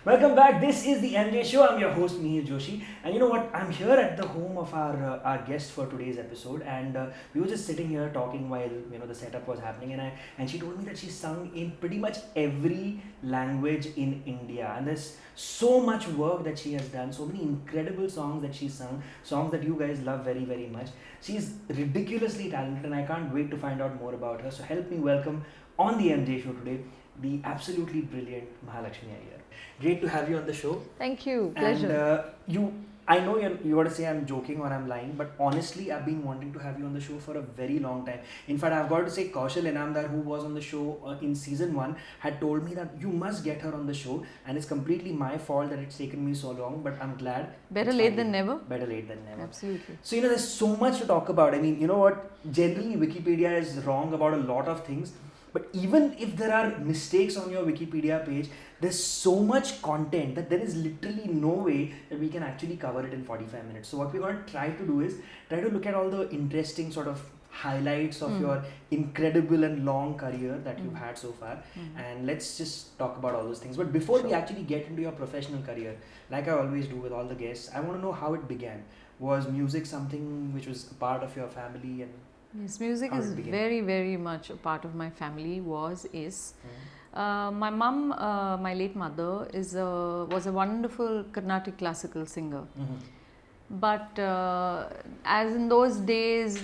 Welcome back. This is the MJ Show. I'm your host Mihir Joshi, and you know what? I'm here at the home of our guest for today's episode, and we were just sitting here talking while the setup was happening, and she told me that she sung in pretty much every language in India, and there's so much work that she has done, so many incredible songs that she sung, songs that you guys love very much. She's ridiculously talented, and I can't wait to find out more about her. So help me welcome on the MJ Show today the absolutely brilliant Mahalaxmi Iyer. Great to have you on the show. Thank you. Pleasure. And I know you got to say I'm joking or I'm lying, but honestly, I've been wanting to have you on the show for a very long time. In fact, I've got to say Kaushal Inamdar, who was on the show in season 1, had told me that you must get her on the show, and it's completely my fault that it's taken me so long, but I'm glad. Better late than never. Better late than never. Absolutely. So, there's so much to talk about. I mean, you know what? Generally, Wikipedia is wrong about a lot of things. But even if there are mistakes on your Wikipedia page, there's so much content that there is literally no way that we can actually cover it in 45 minutes. So what we're going to try to do is try to look at all the interesting sort of highlights of your incredible and long career that you've had so far. And let's just talk about all those things. But before we actually get into your professional career, like I always do with all the guests, I want to know how it began. Was music something which was a part of your family? And yes, music is very much a part of my family. My mum, my late mother, was a wonderful Carnatic classical singer. But as in those days,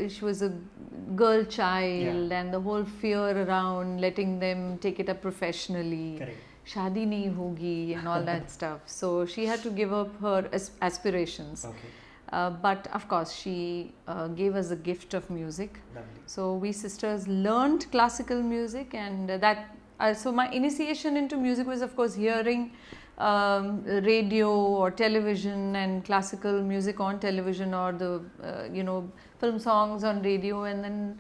she was a girl child, and the whole fear around letting them take it up professionally. Correct. Shadi nahi hogi and all that stuff. So she had to give up her aspirations. Okay. But of course, she gave us a gift of music. Lovely. So we sisters learned classical music, and so my initiation into music was, of course, hearing radio or television and classical music on television, or the film songs on radio, and then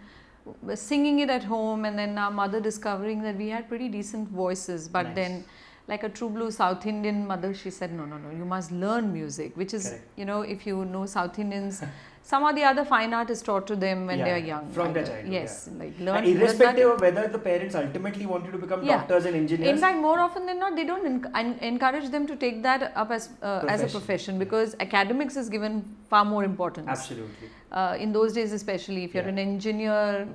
singing it at home, and then our mother discovering that we had pretty decent voices. But then, like a true blue South Indian mother, she said, no, you must learn music, which is, if you know South Indians, some of the other fine art is taught to them when they are young. From their childhood. Yes, like learn. And irrespective of whether the parents ultimately want you to become doctors and engineers. In fact, more often than not, they don't encourage them to take that up as a profession, because academics is given far more importance. Absolutely. In those days, especially if you're an engineer,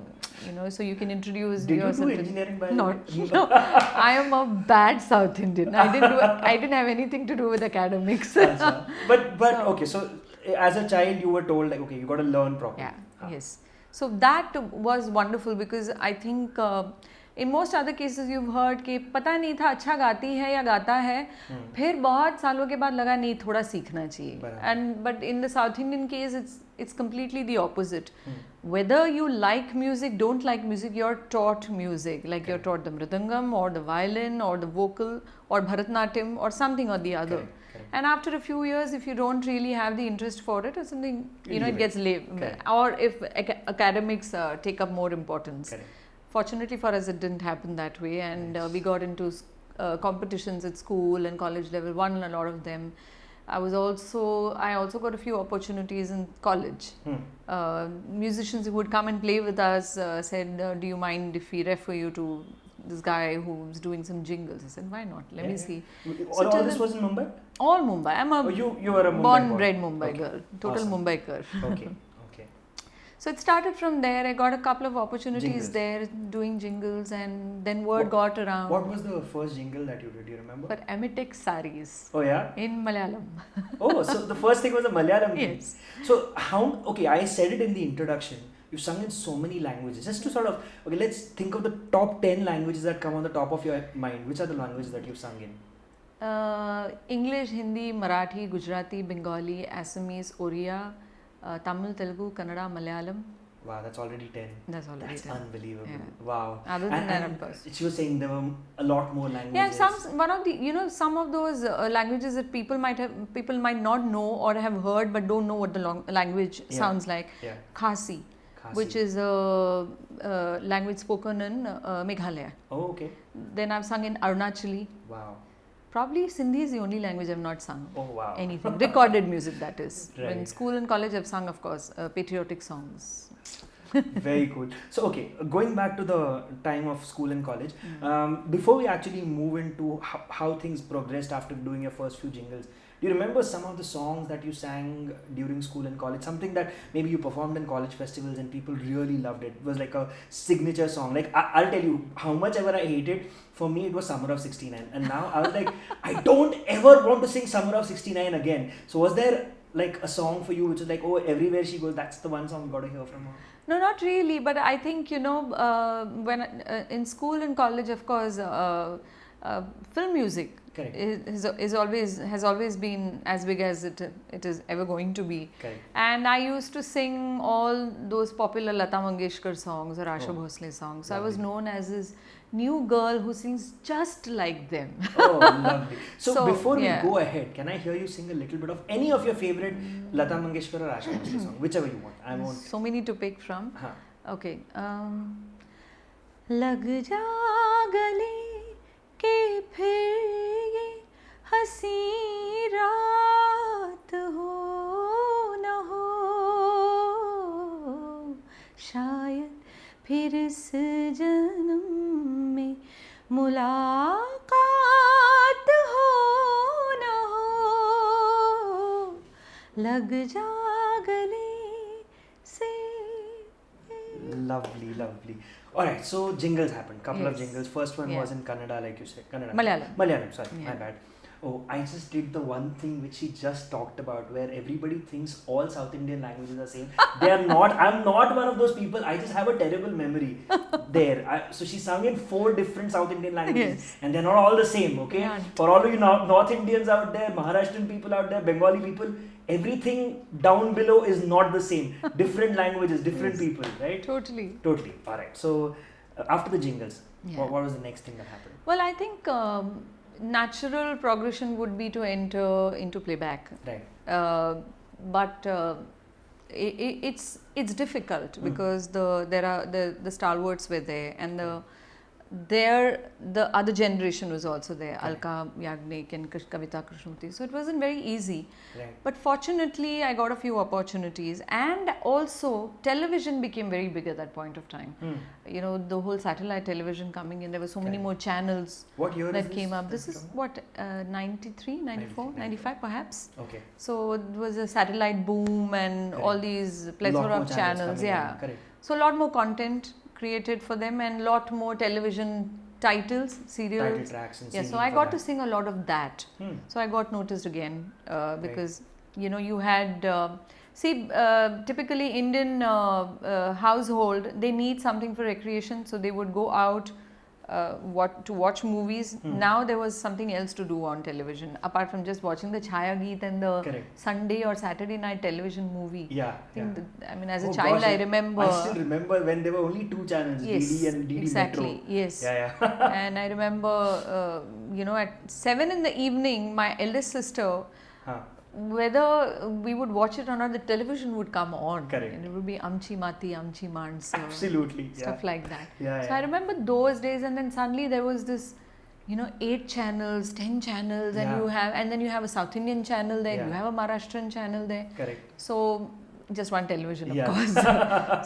so you can introduce yourself. Did you do engineering by No, I am a bad South Indian. I didn't have anything to do with academics. Okay, so as a child you were told like, okay, you got to learn properly. Yes. So that was wonderful, because I think in most other cases you've heard कि पता नहीं था अच्छा गाती है या गाता है, फिर बहुत सालों के बाद लगा नहीं थोड़ा सीखना चाहिए. But in the South Indian case, it's completely the opposite. Whether you like music, don't like music, you're taught music. Like you're taught the mridangam or the violin or the vocal or Bharatnatyam or something or the other. Correct. And after a few years, if you don't really have the interest for it or something, it gets late. Or if academics take up more importance. Correct. Fortunately for us, it didn't happen that way, and we got into competitions at school and college level, won a lot of them. I also got a few opportunities in college. Musicians who would come and play with us said, do you mind if we refer you to this guy who's doing some jingles? I said, why not? Let me see. All this was in Mumbai? All Mumbai. I'm you were a Mumbai born bred Mumbai girl. Total awesome. Mumbai girl. Okay. So it started from there. I got a couple of opportunities there doing jingles, and then word got around. What was the first jingle that you did? Do you remember? But Ametic Sarees. Oh yeah? In Malayalam. Oh, so the first thing was a Malayalam thing. Yes. So I said it in the introduction. You sung in so many languages. Just to sort of, let's think of the top 10 languages that come on the top of your mind. Which are the languages that you've sung in? English, Hindi, Marathi, Gujarati, Bengali, Assamese, Oriya, Tamil, Telugu, Kannada, Malayalam. Wow, that's already 10. That's 10. Unbelievable. Yeah. Wow. Other than that, of course. She was saying there were a lot more languages. Yeah, some of those languages that people might not know or have heard but don't know what the language sounds like. Yeah. Khasi, which is a language spoken in Meghalaya. Oh, okay. Then I've sung in Arunachali. Wow. Probably Sindhi is the only language I've not sung. Oh wow. Anything. Recorded music, that is. Right. In school and college I've sung, of course, patriotic songs. Very cool. So, okay, going back to the time of school and college, before we actually move into how things progressed after doing your first few jingles, do you remember some of the songs that you sang during school and college? Something that maybe you performed in college festivals and people really loved it. It was like a signature song. Like, I'll tell you, how much ever I hate it, for me it was Summer of 69. And now I was like, I don't ever want to sing Summer of 69 again. So was there like a song for you which is like, oh, everywhere she goes, that's the one song you got to hear from her? No, not really. But I think, when in school and college, of course, film music has always been as big as it is ever going to be. Correct. And I used to sing all those popular Lata Mangeshkar songs or Asha Bhosle songs. So I was known as this new girl who sings just like them. Oh, lovely. So before we yeah. go ahead, can I hear you sing a little bit of any of your favorite Lata Mangeshkar or Asha Bhosle song, whichever you want. I won't. So many to pick from. Okay. लग जा गले के फिर ये हंसी रात हो न हो, शायद फिर इस जन्म में मुलाकात हो न हो, लग जा गले से. Lovely, lovely. Alright, so jingles happened. Couple of jingles. First one was in Kannada, like you said. Kannada. Malayalam, sorry, my bad. Oh, I just did the one thing which she just talked about, where everybody thinks all South Indian languages are same. They are not. I'm not one of those people. I just have a terrible memory there. So she sung in 4 different South Indian languages, and they're not all the same. Okay, for all of you North Indians out there, Maharashtrian people out there, Bengali people, everything down below is not the same. Different languages, different people, right? Totally. Alright. So after the jingles, what was the next thing that happened? Well, I think natural progression would be to enter into playback. Right. But it's difficult because the stalwarts were there, and the other generation was also there, Alka Yagnik and Kavita Krishnamurthy. So it wasn't very easy. Right. But fortunately, I got a few opportunities, and also television became very big at that point of time. The whole satellite television coming in, there were so many more channels what year that came up. This is what, 93, 94, 95 perhaps. Okay. So it was a satellite boom and all these plethora of channels. Yeah. So a lot more content created for them and lot more television titles, serials. Title tracks and so I got to sing a lot of that. So I got noticed again because you had typically Indian household, they need something for recreation, so they would go out to watch movies. Now there was something else to do on television apart from just watching the Chaya Geet and the Sunday or Saturday night television movie. I mean, as a child, I remember. I still remember when there were only 2 channels, DD and DD exactly, Metro. Yes. And I remember, at 7 in the evening, my eldest sister, whether we would watch it or not, the television would come on. And it would be Amchi Mati, Amchi Mans. Absolutely. Stuff like that. So I remember those days, and then suddenly there was this, 8 channels, 10 channels, and then you have a South Indian channel there, you have a Maharashtrian channel there. So just one television, of course.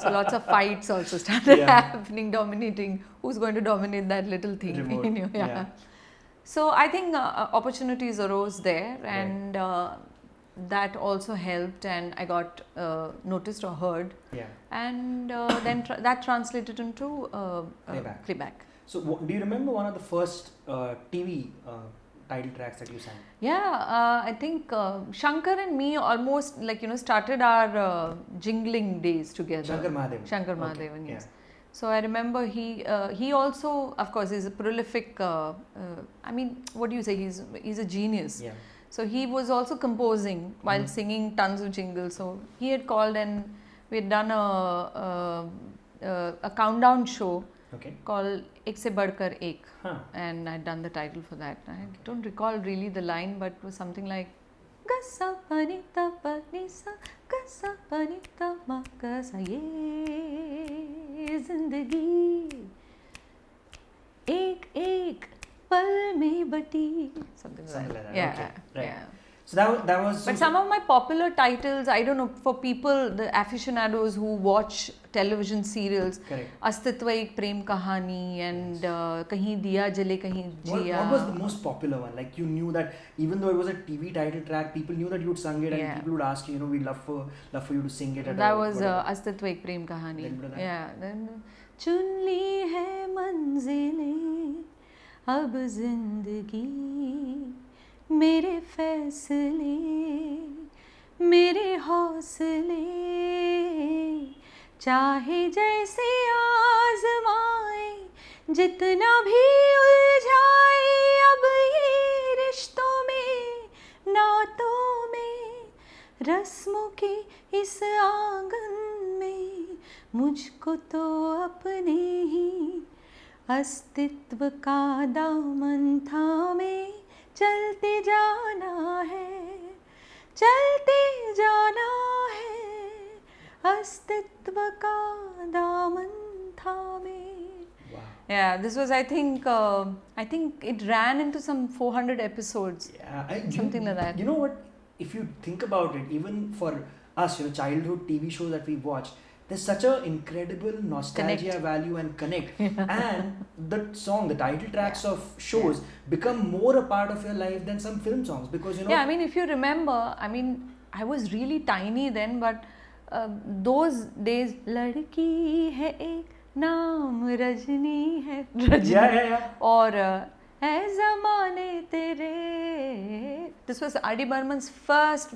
So lots of fights also started happening, dominating. Who's going to dominate that little thing? Remote. So I think opportunities arose there, and that also helped, and I got noticed or heard. And then that translated into playback. So do you remember one of the first TV title tracks that you sang? I think Shankar and me almost started our jingling days together. Shankar Mahadevan, yes. So I remember he also, of course, is a prolific. I mean, what do you say? He's a genius. So he was also composing while singing tons of jingles. So he had called, and we had done a countdown show called Se Badh Kar Ek, and I'd done the title for that. I don't recall really the line, but it was something like Gasa pani ta pani sa, gasa pani ta ma gasa ye zindagi ek ek pal mein bati, something like that. Right. So that was. But some of my popular titles, I don't know, for people, the aficionados who watch television serials, Correct. Astitva Ek Prem Kahani and Kahin Diya Jale Kahin Jiya. What was the most popular one? Like you knew that even though it was a TV title track, people knew that you'd sung it, and people would ask you, we'd love for you to sing it. That was Astitva Ek Prem Kahani. Yeah. Then चुन ली है मंजिलें अब जिंदगी मेरे फैसले मेरे हौसले चाहे जैसे आजमाए जितना भी उलझाए अब ये रिश्तों में नातों में रस्मों के इस आंगन में मुझको तो अपने ही अस्तित्व का दामन थामे चलते जाना है अस्तित्व का दामन थामे. Yeah, this was I think it ran into some 400 episodes. Yeah, something like that. You know what? If you think about it, even for us, childhood TV shows that we watched, there's such an incredible nostalgia value and connect. And the title tracks of shows become more a part of your life than some film songs because Yeah, I mean, if you remember, I was really tiny then, but those days, लड़की है एक नाम रजनी है और ऐ ज़माने तेरे. This was R.D. Burman's first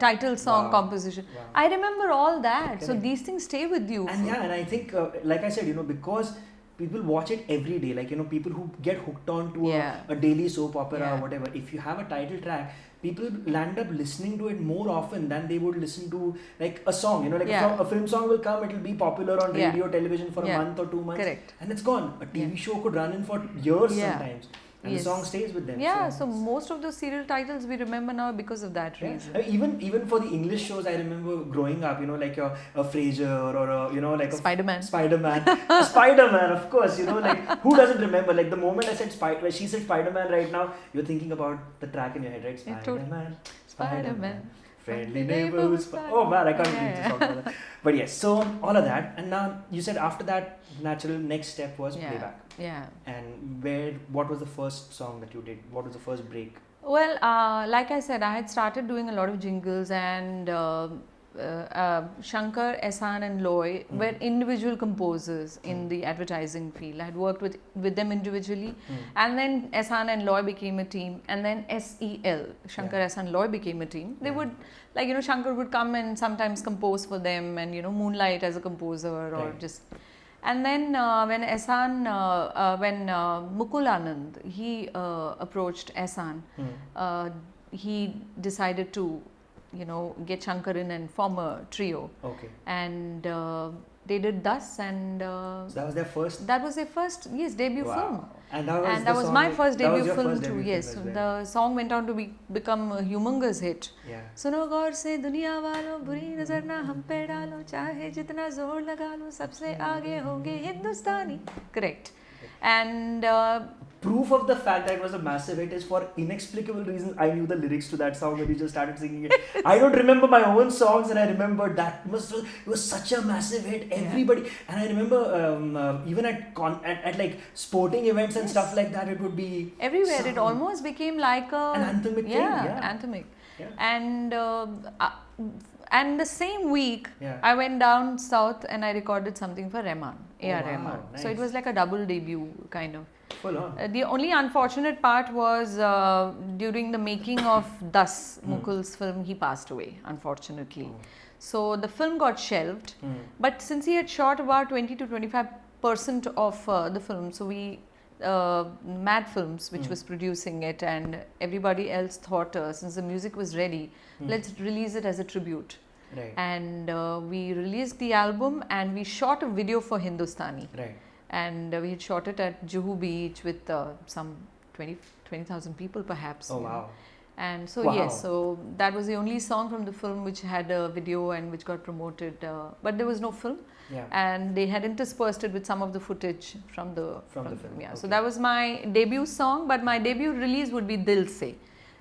title song composition. Wow. I remember all that. So these things stay with you. And and I think like I said, because people watch it every day, like people who get hooked on to a daily soap opera or whatever, if you have a title track, people land up listening to it more often than they would listen to like a song, a film song will come, it will be popular on radio, television for a month or 2 months. Correct. And it's gone. A TV show could run in for years sometimes. And the song stays with them. Yeah, so most of those serial titles we remember now because of that reason. Even for the English shows, I remember growing up, like a Frasier or like a Spider-Man. Spider-Man, of course, like who doesn't remember? Like the moment I said she said Spider-Man right now, you're thinking about the track in your head, right? Spider-Man. Friendly neighborhood. Oh man, I can't believe to talk about that. But yes, so all of that, and now you said after that, natural next step was Playback. Yeah. And what was the first song that you did? What was the first break? Well, like I said, I had started doing a lot of jingles, and Shankar, Ehsan and Loy were individual composers in the advertising field. I had worked with them individually, and then Ehsan and Loy became a team, and then SEL, Shankar, Ehsan, Loy became a team. They would, Shankar would come and sometimes compose for them and, moonlight as a composer or just... And then when Mukul Anand, he approached Ehsan, he decided to get Shankar in and form a trio. Okay. And they did Thus, and so that was their first? That was their first, debut film. And that was my first debut film too. Yes, the song went on to become a humongous hit. Yeah. सुनो गौर से दुनिया वालों बुरी नजर ना हम पे डालो चाहे जितना जोर लगा लो सबसे आगे होंगे हिंदुस्तानी. Correct. And proof of the fact that it was a massive hit is for inexplicable reasons I knew the lyrics to that song when you just started singing it. I don't remember my own songs, and I remember it was such a massive hit. Everybody, and I remember even at like sporting events and stuff like that, it would be everywhere. It almost became like an anthemic thing. Anthemic. Yeah. And the same week, I went down south and I recorded something for Rahman, A.R. Rahman. Nice. So it was like a double debut kind of. Full on. The only unfortunate part was during the making of Thus, Mukul's film, he passed away, unfortunately. So the film got shelved. But since he had shot about 20 to 25% of the film, so we Mad Films, which was producing it, and everybody else thought, since the music was ready, let's release it as a tribute. Right. And we released the album, and we shot a video for Hindustani. Right. And we had shot it at Juhu Beach with some 20,000 people perhaps. Oh, wow. And so yes, so that was the only song from the film which had a video and which got promoted, but there was no film. Yeah. And they had interspersed it with some of the footage from the film. Yeah. Okay. So that was my debut song, but my debut release would be Dil Se.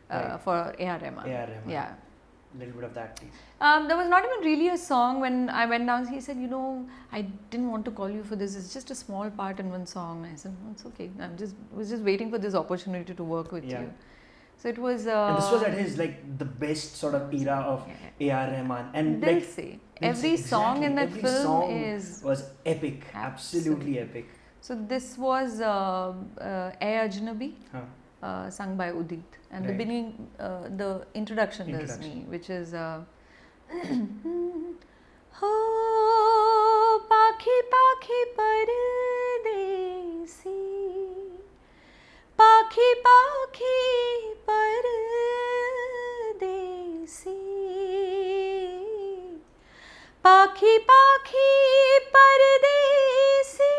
Right. for A.R. Rahman. A.R. Rahman. Yeah. Little bit of that, please. There was not even really a song. When I went down, he said, I didn't want to call you for this. It's just a small part in one song. I said, it's okay. Was just waiting for this opportunity to work with you. So it was. And this was at his the best sort of era of A.R. Rahman. And Dil Se. Every song in that film was epic. Absolutely epic. So this was Ajnabi. Sung by Udit, and the beginning, the introduction is me, which is Ho Pakhi Pakhi Pardesi, Pakhi Pakhi Pardesi, Pakhi Pakhi Pardesi.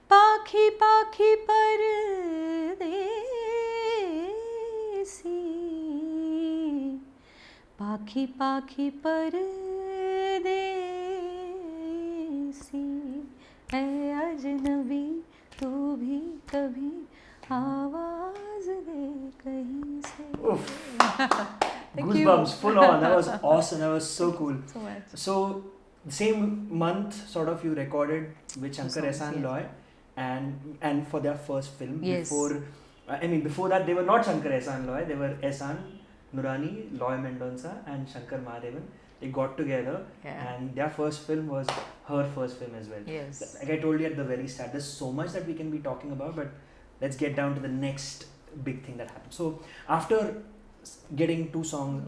पाखी पाखी परदेसी, पाखी पाखी परदेसी, ऐ अजनबी तू भी कभी आवाज दे कहीं से. Goosebumps, full on. That was awesome. That was so cool. So much. So, the same month, sort of, you recorded with Shankar Ehsaan Loy, and for their first film. Yes. Before that, they were not Shankar Ehsaan Loy. They were Ehsaan Nurani, Loy Mendonca, and Shankar Mahadevan. They got together, and their first film was her first film as well. Yes. Like I told you at the very start, there's so much that we can be talking about, but let's get down to the next big thing that happened. So, after getting two songs,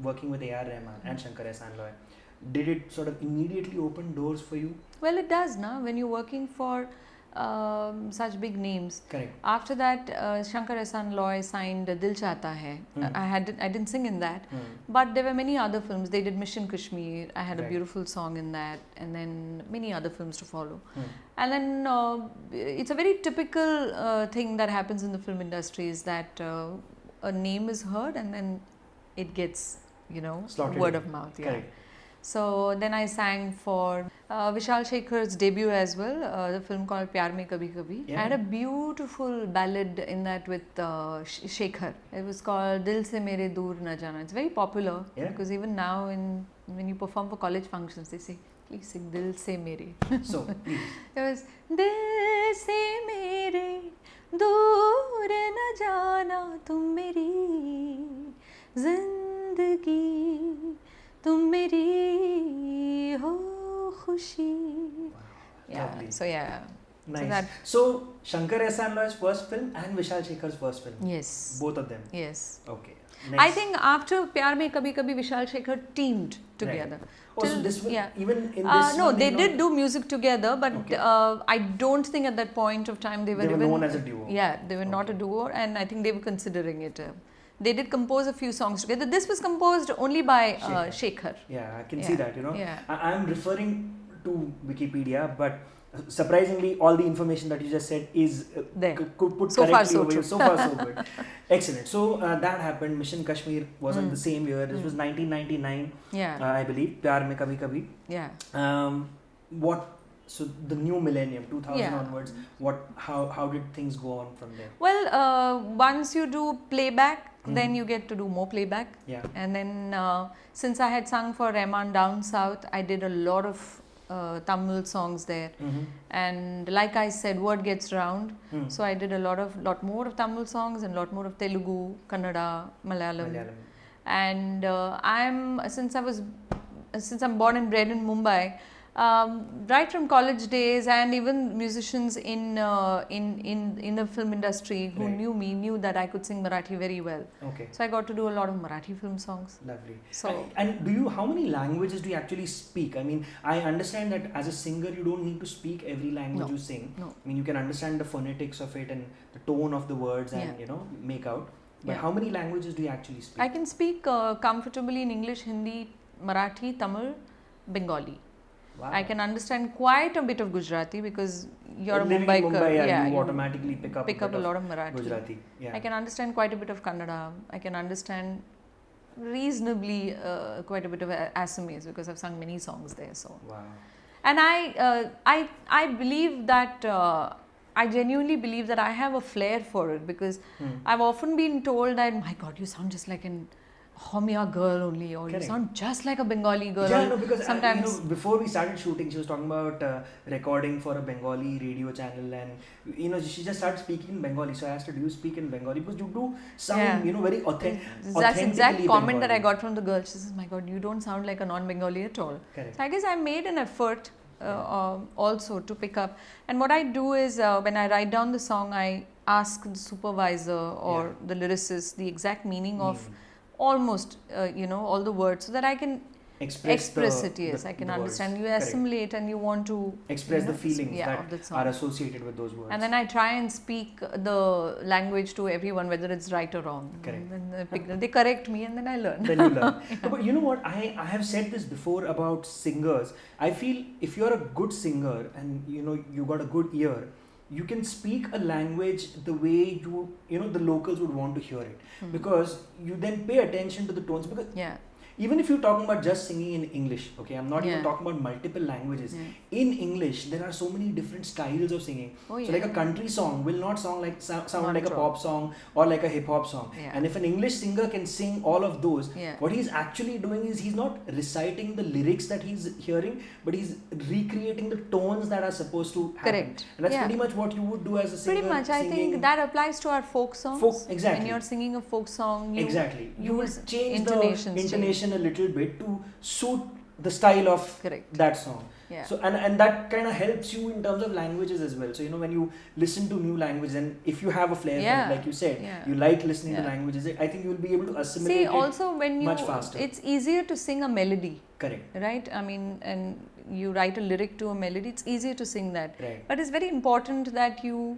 working with A.R. Rahman and Shankar Ehsaan Loy, did it sort of immediately open doors for you? Well, it does, na? When you're working for such big names. Correct. After that, Shankar Ehsaan Loy signed Dil Chahta Hai. I didn't sing in that, but there were many other films. They did Mission Kashmir. I had a beautiful song in that, and then many other films to follow. And then it's a very typical thing that happens in the film industry is that a name is heard and then it gets, Slotted word in. of mouth. Correct. So then I sang for Vishal Shekhar's debut as well, the film called Pyar Mein Kabhi Kabhi. I had a beautiful ballad in that with Shekhar. It was called Dil Se Mere Dur Na Jana. It's very popular because even now when you perform for college functions, they say, please sing Dil Se Mere. So, please. It was Dil Se Mere Dur Na Jana Tum Meri Zindagi तुम मेरी हो खुशी. Lovely. So yeah. Nice. So Shankar Ehsaan Loy's first film and Vishal Shekhar's first film. Yes. Both of them. Yes. Okay. I think after Pyar Mein Kabhi Kabhi, Vishal Shekhar teamed together. Right. Oh, so this was even in this. No, they did do music together, but I don't think at that point of time they were even known as a duo. Yeah, they were not a duo, and I think they were considering it. They did compose a few songs together. This was composed only by Shekhar. Yeah, I can see that, Yeah. I'm referring to Wikipedia, but surprisingly, all the information that you just said is there. Put So correctly far, so over true. here. So far, so good. Excellent. So that happened. Mission Kashmir was in the same year. This was 1999, I believe. Pyar Mein Kabhi Kabhi. Yeah. So the new millennium, 2000 onwards, how did things go on from there? Well, once you do playback, then you get to do more playback. Yeah. And then since I had sung for Rahman down south, I did a lot of Tamil songs there. And like I said, word gets round. So I did a lot more of Tamil songs and a lot more of Telugu, Kannada, Malayalam. And since I'm born and bred in Mumbai, right from college days, and even musicians in the film industry who knew that I could sing Marathi very well. Okay. So I got to do a lot of Marathi film songs. Lovely. So and how many languages do you actually speak? I mean, I understand that as a singer you don't need to speak every language you sing. No. I mean, you can understand the phonetics of it and the tone of the words and make out. But how many languages do you actually speak? I can speak comfortably in English, Hindi, Marathi, Tamil, Bengali. Wow. I can understand quite a bit of Gujarati because you're a Living in Mumbai. You automatically pick up a lot of Marathi. Gujarati. Yeah. I can understand quite a bit of Kannada. I can understand reasonably quite a bit of Assamese because I've sung many songs there. So. Wow. And I believe that I genuinely believe that I have a flair for it, because I've often been told that, my God, you sound just like an Homia girl only, or Correct. you sound just like a Bengali girl. Yeah, no, because sometimes before we started shooting, she was talking about recording for a Bengali radio channel, and she just started speaking in Bengali. So I asked her, "Do you speak in Bengali?" Because you do sound, very authentic. That's the exact comment that I got from the girl. She says, "My God, you don't sound like a non-Bengali at all." Correct. So I guess I made an effort also to pick up. And what I do is when I write down the song, I ask the supervisor or the lyricist the exact meaning of almost all the words, so that I can express it. Yes, I can understand. Words. You assimilate and you want to express the feelings of the that song are associated with those words. And then I try and speak the language to everyone, whether it's right or wrong. Correct. And they correct me, and then I learn. Then you learn. No, but you know what? I have said this before about singers. I feel if you're a good singer and you got a good ear, you can speak a language the way the locals would want to hear it, because you then pay attention to the tones. Because even if you're talking about just singing in English, okay, I'm not even talking about multiple languages. In English, there are so many different styles of singing. So like a country song will not sound like a pop song or like a hip hop song. And if an English singer can sing all of those, what he's actually doing is he's not reciting the lyrics that he's hearing, but he's recreating the tones that are supposed to happen. Correct. And that's pretty much what you would do as a singer. Pretty much. I think that applies to our folk songs. Exactly. When you're singing a folk song, you will change intonations the intonation a little bit to suit the style of that song. So and that kind of helps you in terms of languages as well. So when you listen to new languages, and if you have a flair for it, like you said, you like listening to languages, I think you will be able to assimilate it also when much faster. It's easier to sing a melody. Correct. Right? I mean, and you write a lyric to a melody, it's easier to sing that. Right. But it's very important that you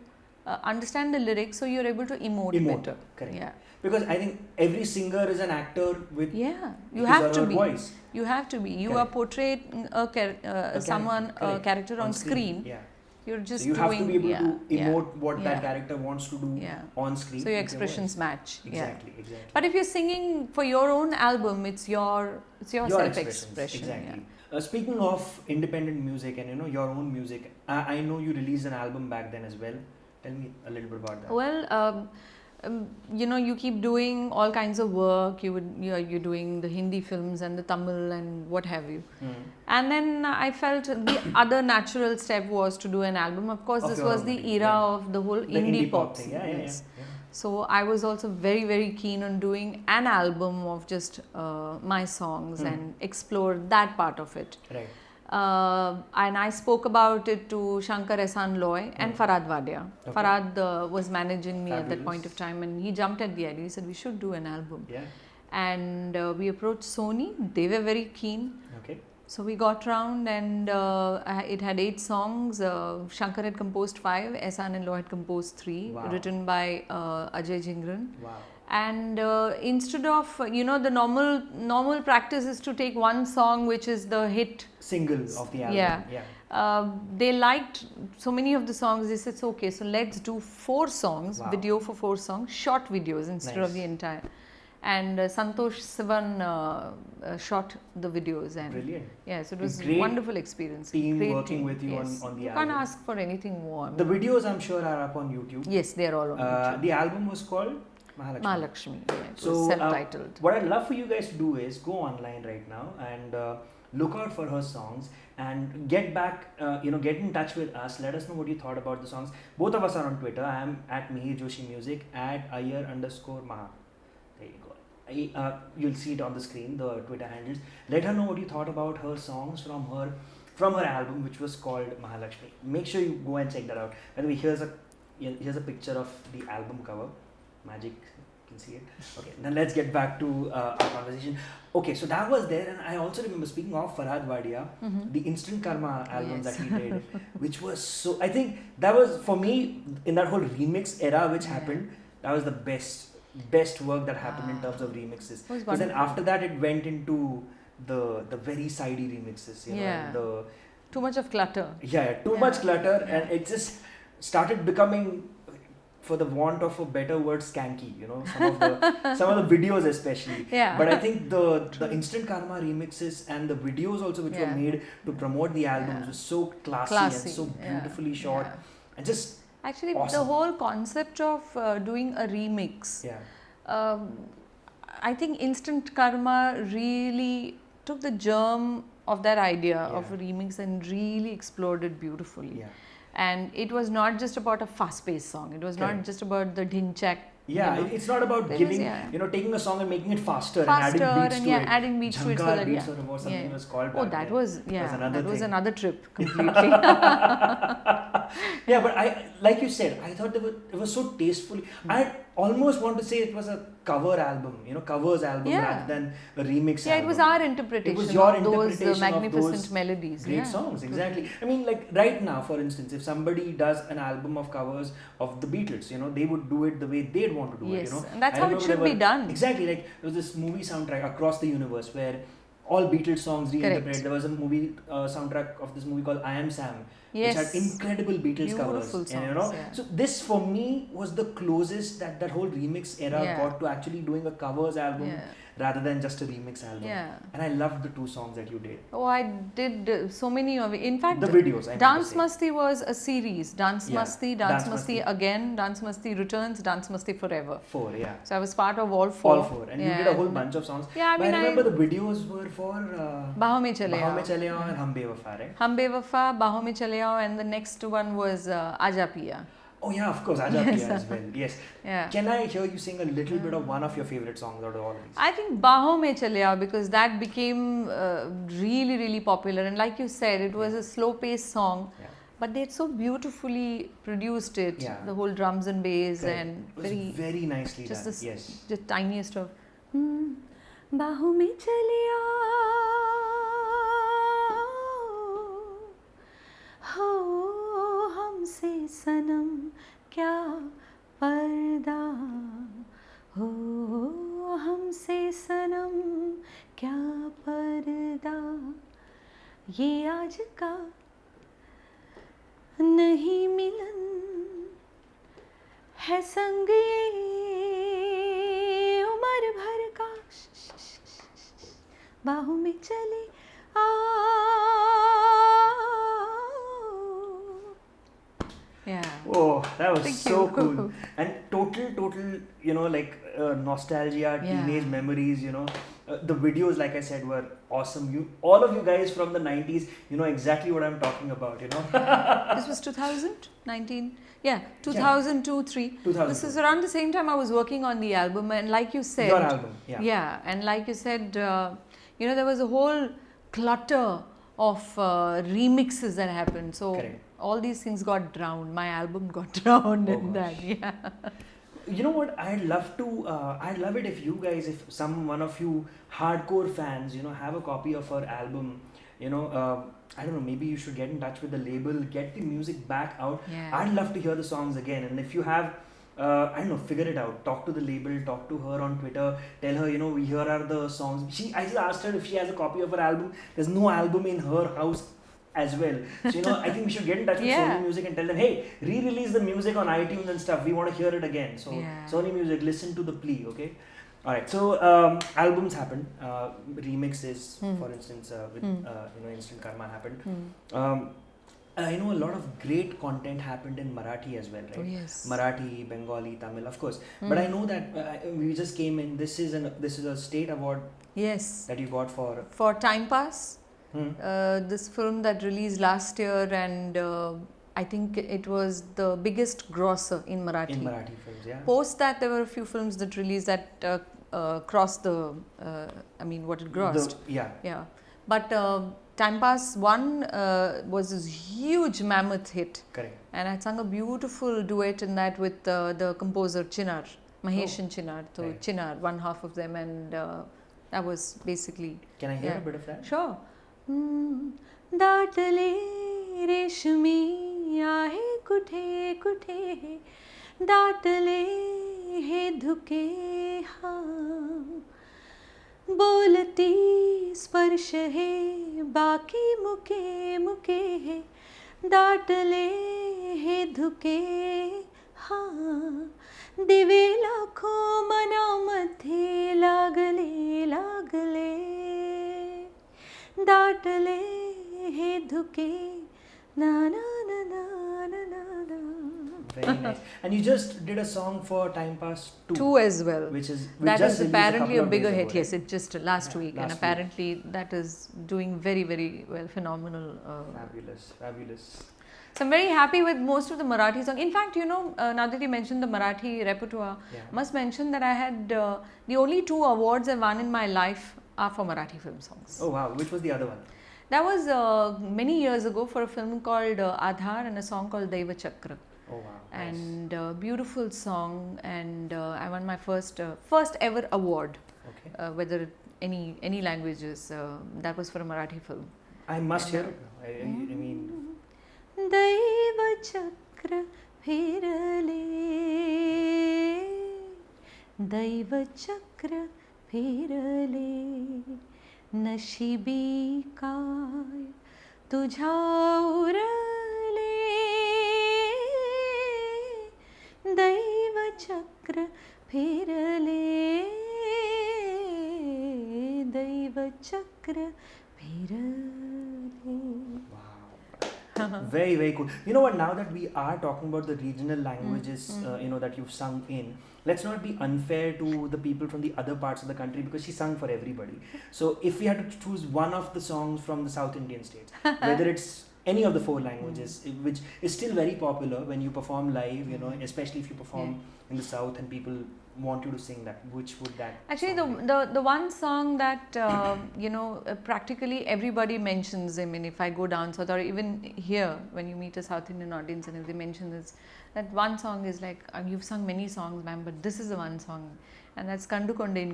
understand the lyrics, so you're able to emote better. Correct. Yeah. Because I think every singer is an actor with you his have or to her be. voice. You have to be. You are portraying a character on screen. Yeah. You're just so you have to be able to emote what that Yeah. character wants to do on screen. So your expressions match. Exactly. But if you're singing for your own album, it's your self-expression. Exactly. Speaking of independent music and your own music, I know you released an album back then as well. Tell me a little bit about that. Well, you keep doing all kinds of work. You're doing the Hindi films and the Tamil and what have you. And then I felt the other natural step was to do an album. Of course, this was the era of the whole indie pop thing. Yeah. So I was also very, very keen on doing an album of just my songs and explore that part of it. Right. And I spoke about it to Shankar Ehsan Loy and Farhad Wadia. Okay. Farhad was managing me at that point of time, and he jumped at the idea. He said, we should do an album. Yeah. And we approached Sony. They were very keen. Okay. So we got round, and it had 8 songs. Shankar had composed 5, Ehsan and Loy had composed 3, written by Ajay Jingran. Wow. And instead of the normal practice is to take one song which is the hit single of the album. They liked so many of the songs. They said, okay, so let's do 4 songs, video for 4 songs, short videos instead of the entire. And Santosh Sivan shot the videos. And brilliant. Yeah, so it was a wonderful experience. Great working with you on the album. You can't ask for anything more. The videos, I'm sure, are up on YouTube. Yes, they're all on YouTube. The album was called Mahalakshmi. Yeah, it was self-titled. What I'd love for you guys to do is go online right now and look out for her songs and get back, get in touch with us. Let us know what you thought about the songs. Both of us are on Twitter. I am at Mihir Joshi Music, at Iyer_Maha. There you go. You'll see it on the screen, the Twitter handles. Let her know what you thought about her songs from her album, which was called Mahalakshmi. Make sure you go and check that out. By the way, here's a picture of the album cover. Magic, you can see it. Okay, then let's get back to our conversation. Okay, so that was there, and I also remember, speaking of Farhad Wadia, the Instant Karma album that he did, which was so, I think that was, for me, in that whole remix era which happened, that was the best work that happened in terms of remixes. Because then after that it went into the very sidey remixes, too much of clutter. Too much clutter, and it just started becoming for the want of a better word, skanky. You know, some of the videos especially. Yeah. But I think the Instant Karma remixes and the videos also which were made to promote the albums was so classy and so beautifully shot, and just actually awesome. The whole concept of doing a remix. Yeah. I think Instant Karma really took the germ of that idea of a remix and really explored it beautifully. Yeah. And it was not just about a fast-paced song. It was not just about the dhinchak. Yeah, you know. it's not about giving, taking a song and making it faster and adding beats to it. Adding beats to it. So Jhankar that, beats or something it was called. Oh, that was another trip completely. Yeah, but like you said, I thought it was so tastefully. I almost want to say it was a cover album, covers album rather than a remix album. Yeah, it was our interpretation. It was your of interpretation those magnificent of those melodies. Great songs, exactly. I mean, like right now, for instance, if somebody does an album of covers of the Beatles, they would do it the way they'd want to do it. Yes, and that's how it should be done. Exactly, like there was this movie soundtrack, Across the Universe, where all Beatles songs reinterpreted. There was a movie soundtrack of this movie called I Am Sam, which had incredible Beatles covers. Songs, So this for me was the closest that whole remix era got to actually doing a covers album rather than just a remix album. Yeah. And I loved the two songs that you did. Oh, I did so many of it. In fact, the videos. Dance Masti was a series. Dance Masti, Dance Masti again, Dance Masti Returns, Dance Masti Forever. 4, yeah. So I was part of all 4. All 4. And you did a whole bunch of songs. Yeah, I remember the videos were for Baho Mein Chale Aao and Hum Bewafa, right? Hum Bewafa, Baho Mein Chale Aao, and the next one was Aaja Piya. Oh yeah, of course, Ajnabi as well. Yes. Yeah. Can I hear you sing a little bit of one of your favorite songs out of all of these? I think Bahon Mein Chale Aao, because that became really, really popular. And like you said, it was a slow-paced song. Yeah. But they had so beautifully produced it. Yeah. The whole drums and bass and it was very nicely just done. Yes. The tiniest of. बाहों में चले आओ हो हमसे सनम क्या पर्दा हो हमसे सनम क्या पर्दा ये आज का नहीं मिलन है संग ये उम्र भर का बाहों में चले Yeah. Oh, that was Thank so you. cool. And total, nostalgia, teenage memories, the videos, like I said, were awesome. All of you guys from the 90s, you know exactly what I'm talking about, This was 2019. Yeah, 2002, 3. 2002. This is around the same time I was working on the album, and like you said, your album, yeah. Yeah, and like you said, there was a whole clutter of remixes that happened. So Correct. all these things got drowned. My album got drowned in that. Yeah. You know what? I'd love it if you guys, if one of you hardcore fans, have a copy of her album. I don't know, maybe you should get in touch with the label, get the music back out. Yeah. I'd love to hear the songs again. And if you have, figure it out. Talk to the label, talk to her on Twitter, tell her, here are the songs. I just asked her if she has a copy of her album. There's no album in her house as well. So, I think we should get in touch with Sony Music and tell them, hey, re-release the music on iTunes and stuff. We want to hear it again. So, Sony Music, listen to the plea, okay? Alright, so albums happened, remixes, for instance, with Instant Karma happened. I know a lot of great content happened in Marathi as well, right? Oh, yes. Marathi, Bengali, Tamil, of course. But I know that we just came in. This is a state award. Yes. That you got for Timepass. This film that released last year, and I think it was the biggest grosser in Marathi. In Marathi films, yeah. Post that, there were a few films that released that crossed the, what it grossed. Yeah. But Timepass 1 was this huge mammoth hit. Correct. And I sang a beautiful duet in that with the composer Chinar, Mahesh and Chinar. So right. Chinar, one half of them, and that was basically. Can I hear a bit of that? Sure. दातले रेशमी आहे कुठे कुठे दातले हे धुके हाँ बोलती स्पर्श है बाकी मुके मुके है दाटले हे धुके हाँ दिवे लाखो मनामध्ये लागले लागले दाटले हे धुके ना ना ना ना ना ना ना. Very nice. And you just did a song for Timepass 2. 2 as well. Which That just is released apparently a couple of bigger days hit. ago, Yes, right? it just last week, and last week. apparently that is doing very, very well, phenomenal. Fabulous, fabulous. So I'm very happy with most of the Marathi songs. In fact, now that you mentioned the Marathi repertoire, Yeah. must mention that I had the only 2 awards I won in my life are for Marathi film songs. Oh wow, which was the other one? That was many years ago for a film called Aadhar and a song called Daivachakra. Oh wow. And beautiful song, and I won my first ever award. Okay. Whether any languages, that was for a Marathi film. I must hear it now. I mean, दैवचक्र फिरले दैवचक्र फिरले नशिबी काय तुझ्या उरले दैवचक्र फिरले दैवचक्र फिरले. very, very cool. You know what, now that we are talking about the regional languages that you've sung in, let's not be unfair to the people from the other parts of the country, because she sung for everybody. So if we had to choose one of the songs from the South Indian states, whether it's any of the 4 languages, which is still very popular when you perform live, especially if you perform in the South and people want you to sing that, which would that Actually, song be? the one song that practically everybody mentions. I mean, if I go down south, or even here when you meet a South Indian audience, and if they mention this, that one song is like, you've sung many songs, ma'am, but this is the one song, and that's Kandukonden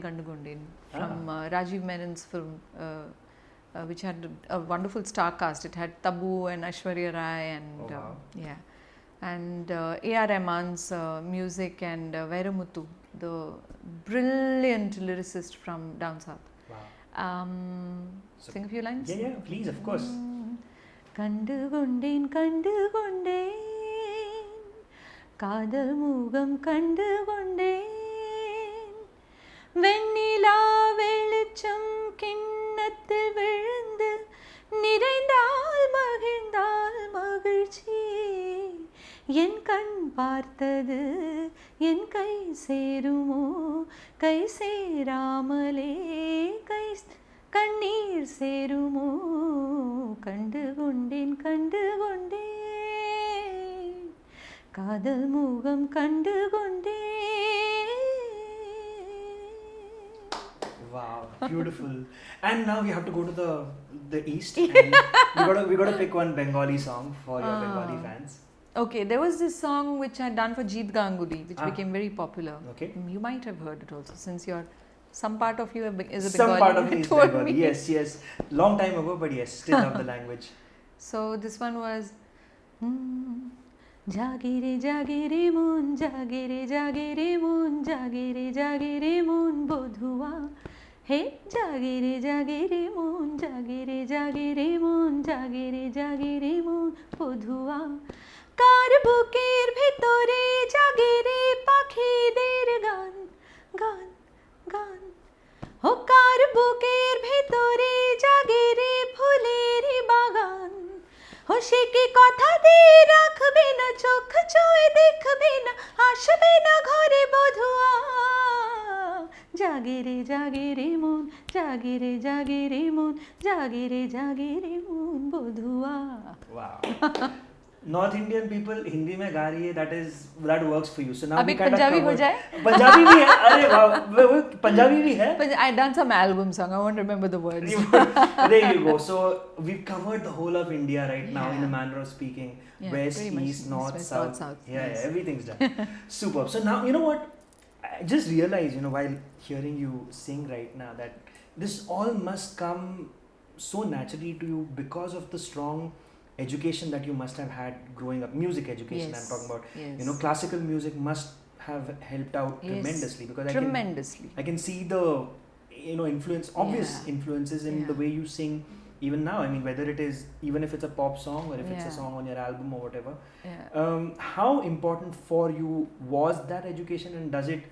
from Rajiv Menon's film, which had a wonderful star cast. It had Tabu and Aishwarya Rai and yeah, and A.R. Rahman's music, and Vairamuthu, the brilliant lyricist from down south. Wow. Sing a few lines? Yeah, please, of course. Kandukonden Kandukonden Kadal Mugam Kandukonden Vennila Velicham Kinnathil Vizhundu Niraindal Magindal Magizhchi என் கண் பார்த்தது என் கை சேருமோ கை சேராமலே கண்ணீர் சேருமோ கண்டு கொண்டேன் காதல் முகம் கண்டு கொண்டேன். Wow, beautiful. And now we have to go to the east, and we got to pick one Bengali song for your Bengali fans. Okay, there was this song which I had done for Jeet Ganguly, which became very popular. Okay. You might have heard it also, since some part of you is a Bengali. Some part of me is told Bengali. me. Yes. Long time ago, but yes, still love the language. So this one was জাগিরে জাগিরে মন জাগিরে জাগিরে মন জাগিরে জাগিরে মন বধুয়া হে জাগিরে জাগিরে মন জাগিরে জাগিরে মন জাগিরে জাগিরে মন বধুয়া কার বুকের ভেতরে জাগিরে পাখিদের গান গান গান ও কার বুকের ভেতরে জাগিরে ফুলের বাগান ও সে কি কথা দিয়ে রাখবে না চোখ ছুঁয়ে দেখবে না আসবে না ঘরে বধুয়া জাগে রে মন জাগে রে মন জাগে রে মন বধুয়া. Wow. North Indian people Hindi में गा रही है, that works for you. So now अब we एक kind of पंजाबी हो covered- जाए? पंजाबी भी है. अरे वाह, वो पंजाबी भी है. but I done some album song. I won't remember the words. There you go. So we've covered the whole of India right now in a manner of speaking. Yeah, West, pretty much. East, North, West, South. South. Yeah, Yes. everything's done. Superb. So now, you know what? I just realized, while hearing you sing right now, that this all must come so naturally to you because of the strong education that you must have had growing up. Music education, Yes. I'm talking about. Yes. Classical music must have helped out Yes. tremendously, because Tremendously. I can see the influence, obvious Yeah. influences in Yeah. the way you sing, even now, I mean, whether it is, even if it's a pop song or if it's a Yeah. song on your album or whatever, Yeah. how important for you was that education, and does it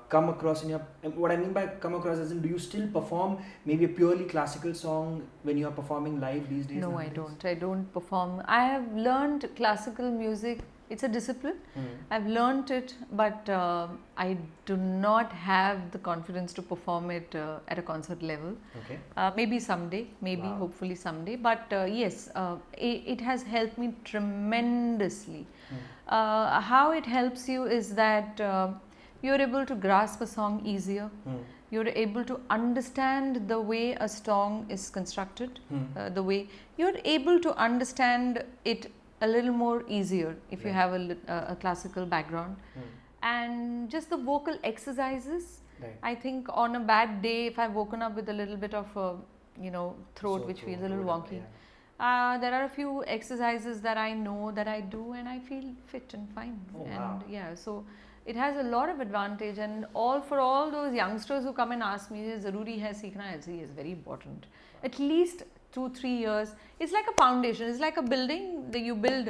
come across in your, and what I mean by come across as in, do you still perform maybe a purely classical song when you are performing live these days? No, I nowadays? don't. I don't perform. I have learned classical music. It's a discipline. I've learned it, but I do not have the confidence to perform it at a concert level. Okay. Maybe someday, maybe, Wow. hopefully someday. But yes, it has helped me tremendously. How it helps you is that you're able to grasp a song easier. You're able to understand the way a song is constructed, the way you're able to understand it a little more easier if you have a classical background. And just the vocal exercises. Right. I think on a bad day, if I've woken up with a little bit of a, throat Sore which feels a throat or little whatever, wonky, there are a few exercises that I know that I do, and I feel fit and fine. Oh, and wow. yeah, so it has a lot of advantage, and for all those youngsters who come and ask me, "Zaruri hai seekhna hai," is very important. At least 2-3 years. It's like a foundation. It's like a building that you build.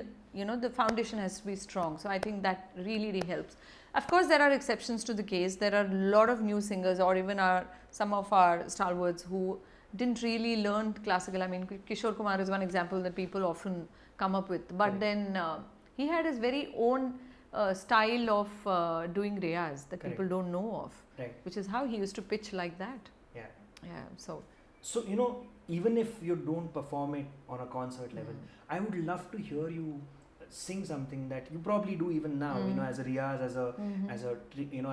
The foundation has to be strong. So I think that really helps. Of course, there are exceptions to the case. There are a lot of new singers, or even some of our stalwarts who didn't really learn classical. I mean, Kishore Kumar is one example that people often come up with. But then he had his very own style of doing riyaz that people don't know of, Right. which is how he used to pitch like that. Yeah. Yeah. So even if you don't perform it on a concert level, I would love to hear you sing something that you probably do even now, as a riyaz, as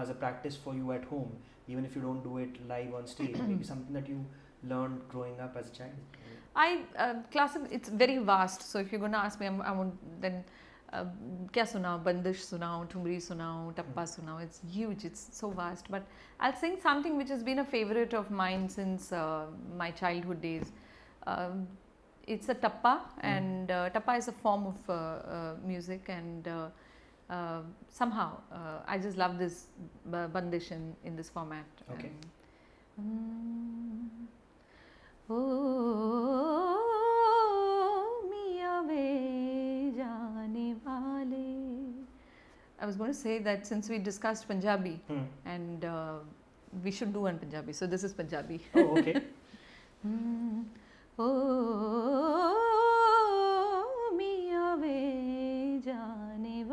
a practice for you at home, even if you don't do it live on stage. Maybe something that you learned growing up as a child. Classic, it's very vast. So if you're going to ask me, I won't then. Kya sunao, bandish sunao, thumri sunao, tappa sunao. It's huge, it's so vast. But I'll sing something which has been a favorite of mine since my childhood days. It's a tappa, and tappa is a form of music, and somehow I just love this bandish in this format. Okay. I was going to say that since we discussed Punjabi, and we should do one Punjabi, so this is Punjabi. Oh, okay. मियाँ वे जाने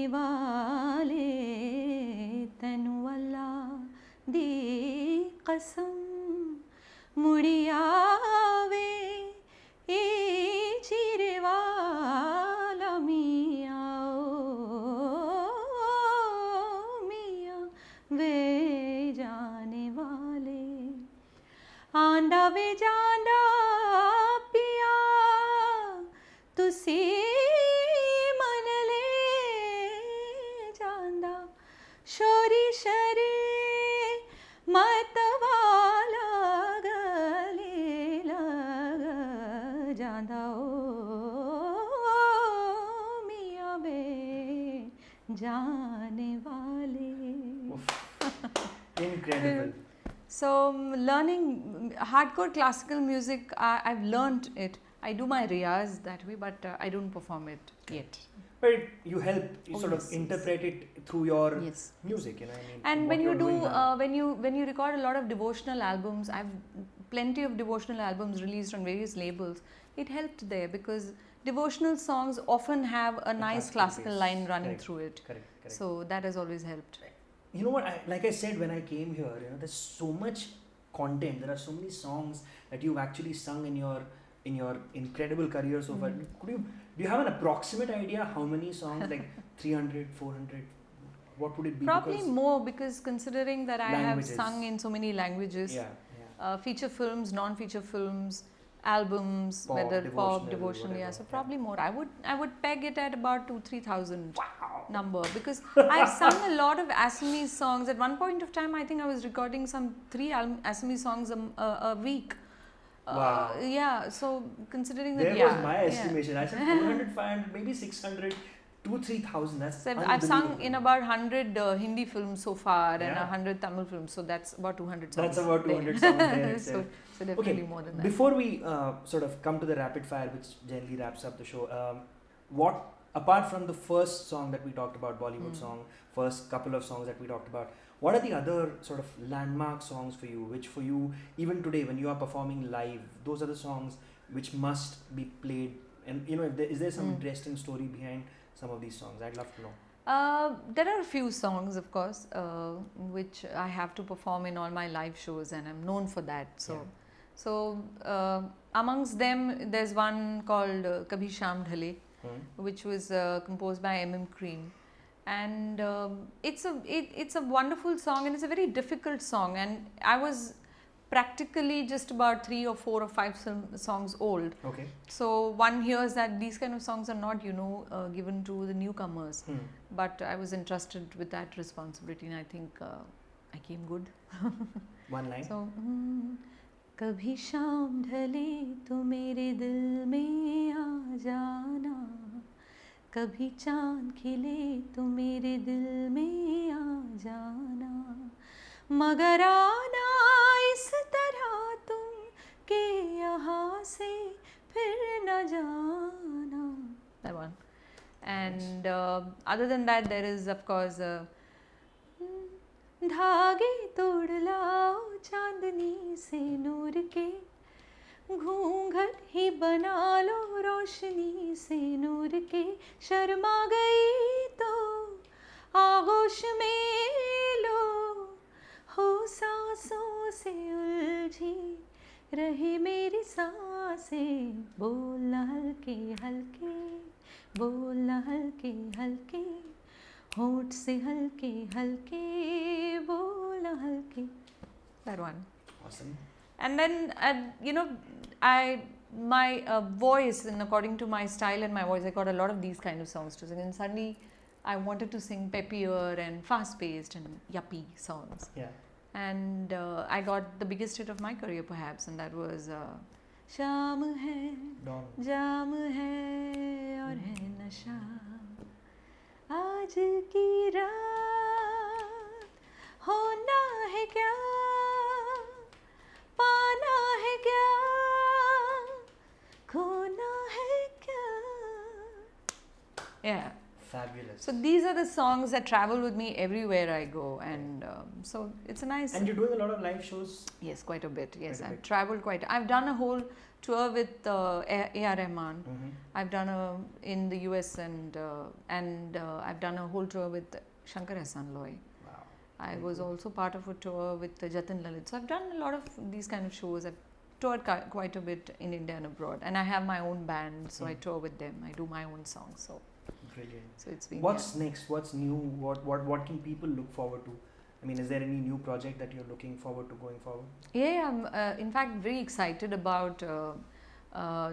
वाले तैनू अल्लाह दी कसम मुड़िया वे ए चिरे वाला मियाँ मियाँ वे जाने वाले आंदा वे जांदा पिया तुसी मन ले जांदा शोरी शरे मत वाला गले लग जांदा ओ मियाँ वे जाने वाले. Incredible. So learning hardcore classical music, I've learned it. I do my riyaz that way, but I don't perform it yet. But you help, you Oh, sort yes, of interpret it through your Yes. music, I mean. And what when you you're do, doing now. when you record a lot of devotional albums, I've plenty of devotional albums released on various labels. It helped there because devotional songs often have a nice classical base. line running Correct. through it. Correct. So that has always helped. You know what, like I said when I came here, there's so much content, there are so many songs that you've actually sung in your incredible career so far. Do you have an approximate idea how many songs, like 300, 400, what would it be? Probably Because more, because considering that I languages. have sung in so many languages, yeah. feature films, non-feature films, albums, Pop, whether pop, devotional, devotional, whatever, so yeah. probably more. I would peg it at about 2,000-3,000 Wow. number, because I've sung a lot of Assamese songs. At one point of time, I think I was recording some 3 Assamese songs a week. Wow. Yeah, so considering that, There was my estimation. I said 400, 500, maybe 600. 2,000-3,000. That's I've sung unbelievable. in about 100 Hindi films so far and Yeah. 100 Tamil films, so that's about 200 songs. That's about 200 there. songs there so, itself. so definitely more than that. Before we sort of come to the rapid fire, which generally wraps up the show, what, apart from the first song that we talked about, Bollywood song, first couple of songs that we talked about, what are the other sort of landmark songs for you, which for you, even today when you are performing live, those are the songs which must be played? And you know, is there some interesting story behind some of these songs? I'd love to know. There are a few songs, of course, which I have to perform in all my live shows, and I'm known for that. So, amongst them, there's one called Kabhi Dil Se, which was composed by M.M. Cream, and it's a wonderful song, and it's a very difficult song. And I was practically just about 3 or 4 or 5 songs old. Okay. So one hears that these kind of songs are not, given to the newcomers. But I was entrusted with that responsibility, and I think I came good. One line. So, कभी शाम ढले तो मेरे दिल में आ जाना, कभी चांद खिले तो मेरे दिल में आ जाना, मगर आना इस तरह तुम के यहाँ से फिर न जाना. That one. And other than that, there is of course धागे तोड़ लाओ चांदनी से नूर के, घूंघट ही बना लो रोशनी से नूर के, शर्मा गई तो आगोश में लो, हो सांसों से उलझी रहे मेरी सांसें, बोलना हल्के हल्के, बोलना हल्के हल्के, होंठ से हल्के हल्के, बोलना हल्के. That one. Awesome. And then my voice, and according to my style and my voice, I got a lot of these kind of songs to sing, and suddenly I wanted to sing peppier and fast paced and yuppie songs. Yeah. And I got the biggest hit of my career perhaps, and that was शाम है जाम है और है नशा, आज की रात होना है क्या, पाना है क्या, खोना है क्या. Yeah. Fabulous. So these are the songs that travel with me everywhere I go, and so it's a nice. And you're doing a lot of live shows. Yes, quite a bit. Yes, Quite a I've bit. traveled quite. I've done a whole tour with A.R. Rahman. I've done in the US, and I've done a whole tour with Shankar Ehsaan Loy. Wow. I was also part of a tour with Jatin Lalit. So I've done a lot of these kind of shows. I've toured quite a bit in India and abroad, and I have my own band, so I tour with them. I do my own songs. So. Brilliant. So it's been. What's next? What's new? What can people look forward to? I mean, is there any new project that you're looking forward to going forward? Yeah, I'm in fact very excited about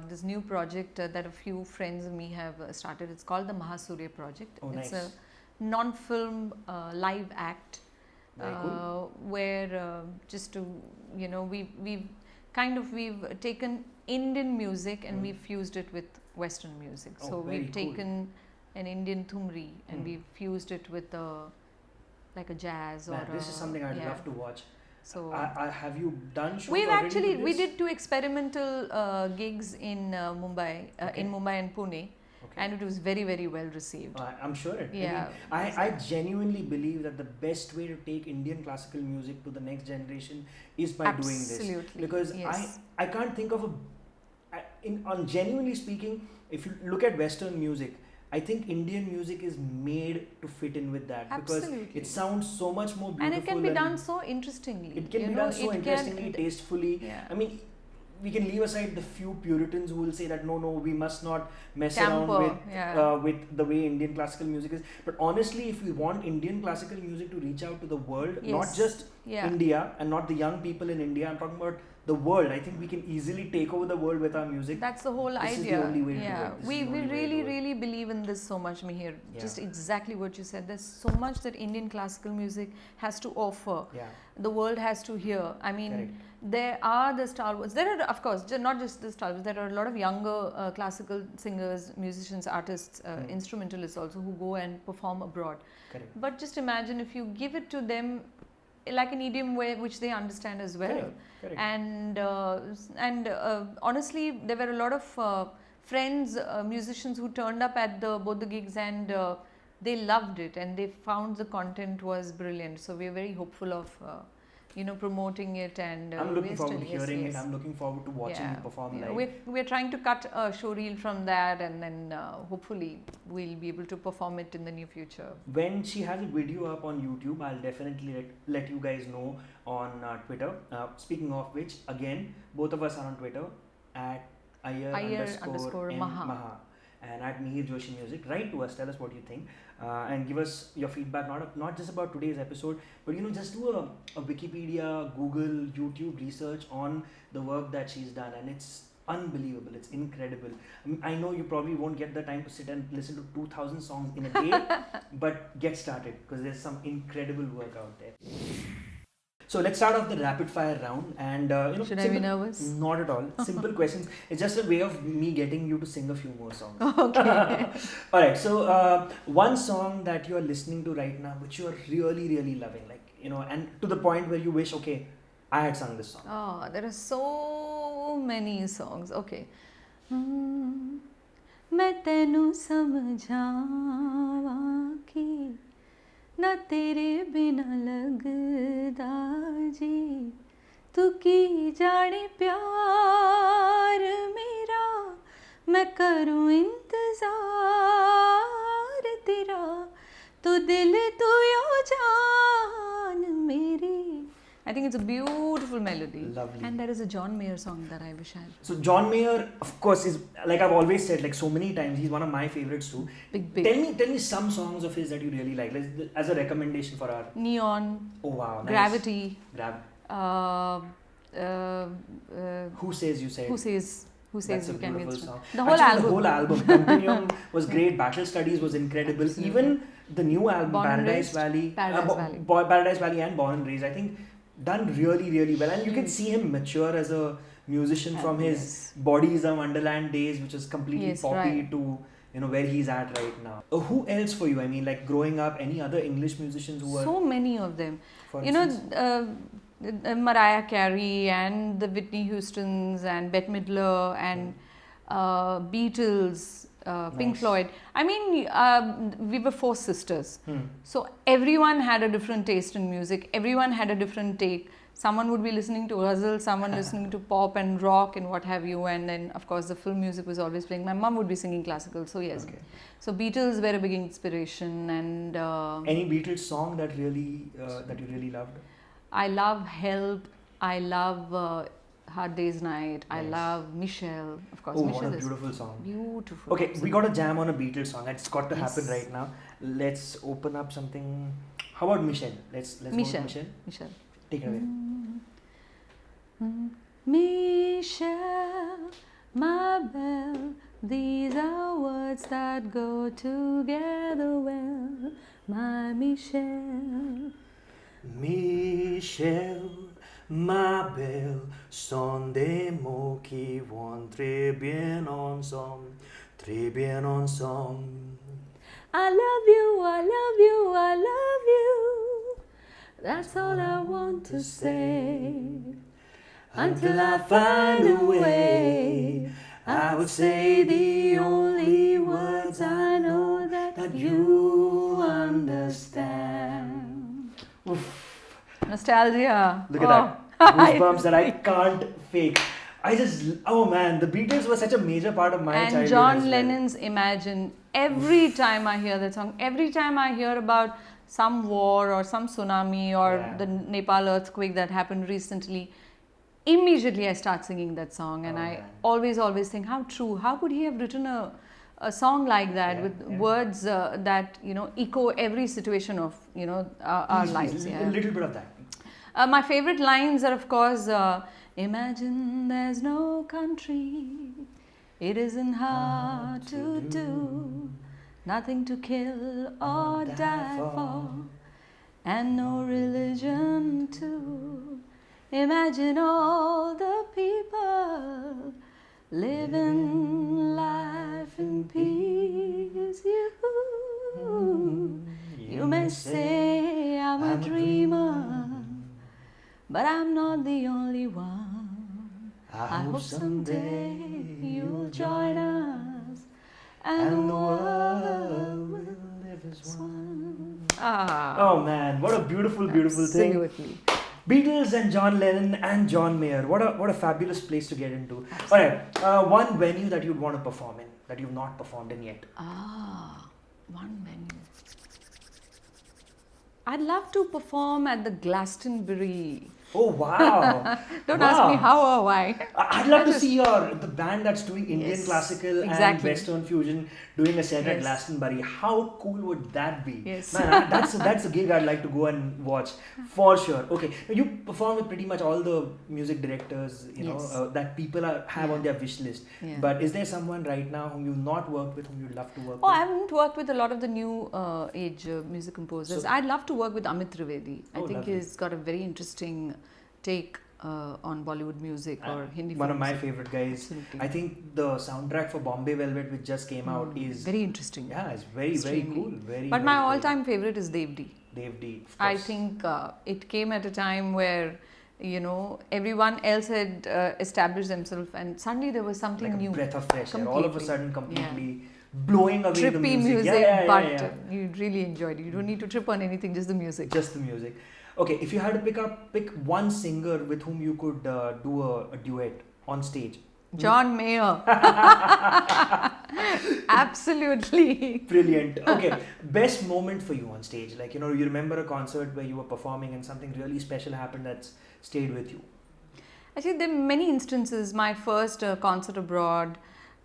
this new project that a few friends of me have started. It's called the Mahasurya Project. Oh, it's nice. a non-film live act Very cool. where just to we've taken Indian music and we've fused it with Western music. Oh, So very we've cool. taken an Indian thumri and we've fused it with like a jazz Man, or this is something I'd yeah. love to watch. So have you done shows we've already actually with we this? did 2 experimental gigs in Mumbai, Okay. in Mumbai and Pune, Okay. and it was very very well received. I'm sure it. Yeah. I genuinely believe that the best way to take Indian classical music to the next generation is by doing this. Absolutely. Because Yes. I can't think of on genuinely speaking, if you look at Western music, I think Indian music is made to fit in with that. Absolutely. Because it sounds so much more beautiful. And it can be done so interestingly. It can be done so interestingly, tastefully. Yeah. I mean, we can leave aside the few Puritans who will say that no, we must not mess Tamper, around with the way Indian classical music is. But honestly, if we want Indian classical music to reach out to the world, not just Yeah. India and not the young people in India, I'm talking about the world. I think we can easily take over the world with our music. That's the whole This is idea. the only way to do Yeah, it. This we is the only way to really, do it. really believe in this so much, Mihir. Yeah. Just exactly what you said. There's so much that Indian classical music has to offer. Yeah. The world has to hear. I mean, Correct. there are the stalwarts. There are, of course, not just the stalwarts. There are a lot of younger classical singers, musicians, artists, instrumentalists also who go and perform abroad. Correct. But just imagine if you give it to them like an idiom way which they understand as well. Correct. Correct. And honestly, there were a lot of friends, musicians who turned up at both the gigs, and they loved it and they found the content was brilliant. So we're very hopeful of promoting it, and I'm looking we're forward to still- hearing yes, it. I'm looking forward to watching you perform yeah. live. We're trying to cut a show reel from that, and then hopefully we'll be able to perform it in the near future. When she has a video up on YouTube, I'll definitely let you guys know on Twitter. Speaking of which, again, both of us are on Twitter at Iyer _ Maha. And at Mihir Joshi Music. Write to us, tell us what you think, and give us your feedback, not just about today's episode, but just do a Wikipedia, Google, YouTube research on the work that she's done, and it's unbelievable, it's incredible. I know you probably won't get the time to sit and listen to 2,000 songs in a day, but get started, because there's some incredible work out there. So let's start off the rapid fire round, and Should I be nervous? Not at all. Simple questions. It's just a way of me getting you to sing a few more songs. Okay. All right. So one song that you are listening to right now, which you are really, really loving, and to the point where you wish, okay, I had sung this song. Oh, there are so many songs. Okay. मैं तेनू समझावा कि ना तेरे बिना लगदा जी तू की जाने प्यार मेरा मैं करूं इंतजार तेरा तू दिल तू यो जान मेरी. I think it's a beautiful melody. Lovely. And there is a John Mayer song that I wish I had. So John Mayer, of course, is, like I've always said, like so many times, he's one of my favorites too. Big. Tell me some songs of his that you really like, as a recommendation for our. Neon. Oh wow. Nice. Gravity. Who Says You Said. Who says That's a you can be beautiful instrumental. song. The whole Actually, album. The whole album. Continuum was great. Battle Studies was incredible. Absolutely. Even the new album, Born and Paradise Raised? Valley. Paradise Valley and Born and Raised, I think, done really, really well. And you can see him mature as a musician from his Bodies of Wonderland days, which is completely poppy, right. to where he's at right now. Who else for you? I mean, like growing up, any other English musicians who were. So many of them. For You know, instance? Mariah Carey and the Whitney Houstons and Bette Midler and Beatles, Pink Nice. Floyd. I mean, we were four sisters. So everyone had a different taste in music. Everyone had a different take. Someone would be listening to ghazal, someone listening to pop and rock and what have you. And then, of course, the film music was always playing. My mom would be singing classical. So yes. Okay. So Beatles were a big inspiration. And Any Beatles song that really that you really loved? I love Help. I love Hard Day's Night. I Nice. love Michelle. Of course, Oh, Michelle what a is beautiful song. beautiful. Okay, we absolutely. got a jam on a Beatles song. It's got to happen Yes. right now. Let's open up something. How about Michelle? Let's go with Michelle. Michelle. Take it away. Michelle, my belle, these are words that go together well. My Michelle. Michelle, ma belle, sont des mots qui vont très bien ensemble, très bien ensemble. I love you, I love you, I love you. That's all I want to say. Until I find a way, I would say the only words I know that you understand. Nostalgia. Look at that. Goosebumps that I can't fake. Oh man, the Beatles were such a major part of my childhood. And as John well. Lennon's Imagine. Every time I hear that song, every time I hear about some war or some tsunami or the Nepal earthquake that happened recently, immediately I start singing that song. And I always think, how true. How could he have written a song like that with words that, echo every situation of, our lives. A little bit of that. My favorite lines are, of course, imagine there's no country, it isn't hard to do, nothing to kill or die for, and no religion too. Imagine all the people living life in peace. You may say I'm a dreamer, but I'm not the only one. I hope someday you'll join us, and the world will live as one. Oh man, what a beautiful thing. Absolutely. Beatles and John Lennon and John Mayer. What a fabulous place to get into. Alright, one venue that you'd want to perform in, that you've not performed in yet. One venue. I'd love to perform at the Glastonbury. Oh wow! Don't ask me how or why. I'd love to see the band that's doing Indian Yes, classical and exactly. Western fusion doing a set at Yes. Glastonbury. How cool would that be? Yes. Man, that's a gig I'd like to go and watch for sure. Okay, now you perform with pretty much all the music directors Yes. that people have on their wish list. Yeah. But is there someone right now whom you've not worked with, whom you'd love to work Oh, with? I haven't worked with a lot of the new age music composers. So- I'd love to work with Amit Trivedi. I Oh, think lovely. he's got a very interesting take on Bollywood music or Hindi One film of my music. favorite guys. Absolutely. I think the soundtrack for Bombay Velvet, which just came out, is very interesting. yeah, it's very Extremely. cool. Very. But my very cool. all-time favorite is Dev D. Dave D. Of I course. think it came at a time where everyone else had established themselves, and suddenly there was something like new. a breath of fresh air. All of a Completely. sudden, completely blowing away the Trippy music. music, Yeah, but yeah. you really enjoyed it. You don't need to trip on anything, just the music. Just the music. Okay, if you had to pick one singer with whom you could do a duet on stage. John Mayer. Absolutely. Brilliant. Okay, best moment for you on stage. Like, you remember a concert where you were performing and something really special happened that's stayed with you. Actually, there are many instances. My first concert abroad,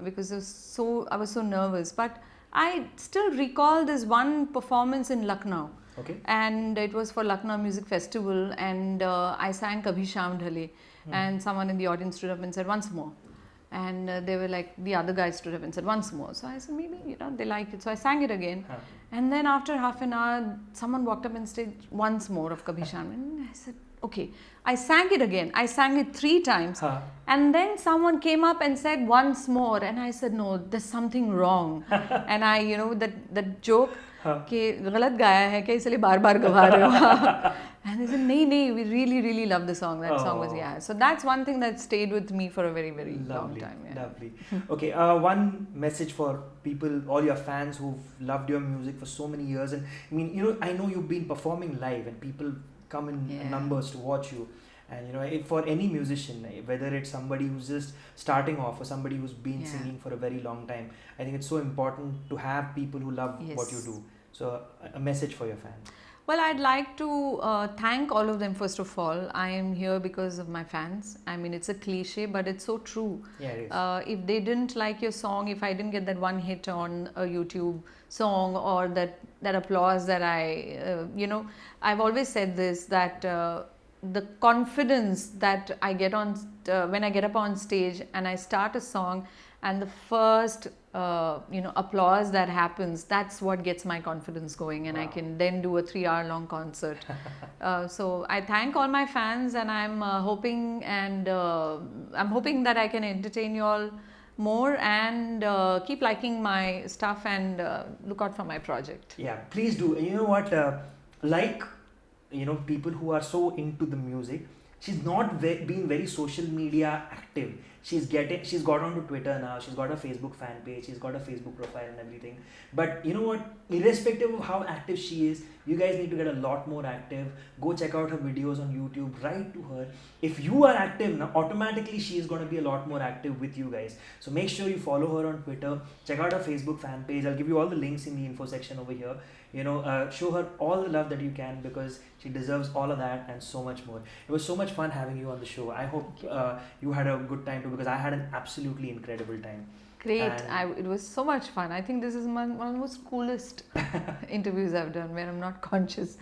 because I was so nervous. But I still recall this one performance in Lucknow. Okay. And it was for Lucknow Music Festival, and I sang Kabhi Sham Dhale, and someone in the audience stood up and said, once more. And they were like, the other guy stood up and said, once more. So I said, maybe, they like it. So I sang it again. Huh. And then after half an hour, someone walked up and said, once more of Kabhi Sham. And I said, okay. I sang it again. I sang it 3 times. Huh. And then someone came up and said, once more. And I said, no, there's something wrong. And I, that joke, कि गलत गाया है क्या इसलिए बार-बार गवा रहे हो. And they said, नहीं, we really love the song. That song was, yeah. So that's one thing that stayed with me for a very long Lovely, time. Yeah. lovely. Okay, one message for people, all your fans who've loved your music for so many years. And I mean, I know you've been performing live and people come in Yeah. numbers to watch you. And for any musician, whether it's somebody who's just starting off or somebody who's been Yeah. singing for a very long time, I think it's so important to have people who love what you Yes. do. So a message for your fans. Well, I'd like to thank all of them first of all. I am here because of my fans. I mean, it's a cliche, but it's so true. Yeah, it is. If they didn't like your song, if I didn't get that one hit on a YouTube song or that applause that I've always said this, that the confidence that I get on when I get up on stage and I start a song, and the first applause that happens, that's what gets my confidence going, and I can then do a 3-hour long concert. So I thank all my fans, and I'm hoping that I can entertain you all more, and keep liking my stuff, and look out for my project. Yeah, please do. And you know what? People who are so into the music, she's not being very social media active. She's got onto Twitter now. She's got a Facebook fan page. She's got a Facebook profile and everything. But you know what? Irrespective of how active she is, you guys need to get a lot more active. Go check out her videos on YouTube. Write to her. If you are active now, automatically she is going to be a lot more active with you guys. So make sure you follow her on Twitter. Check out her Facebook fan page. I'll give you all the links in the info section over here. Show her all the love that you can, because she deserves all of that and so much more. It was so much fun having you on the show. I hope you had a good time too, because I had an absolutely incredible time. Great. And It was so much fun. I think this is one of the most coolest interviews I've done, where I'm not conscious.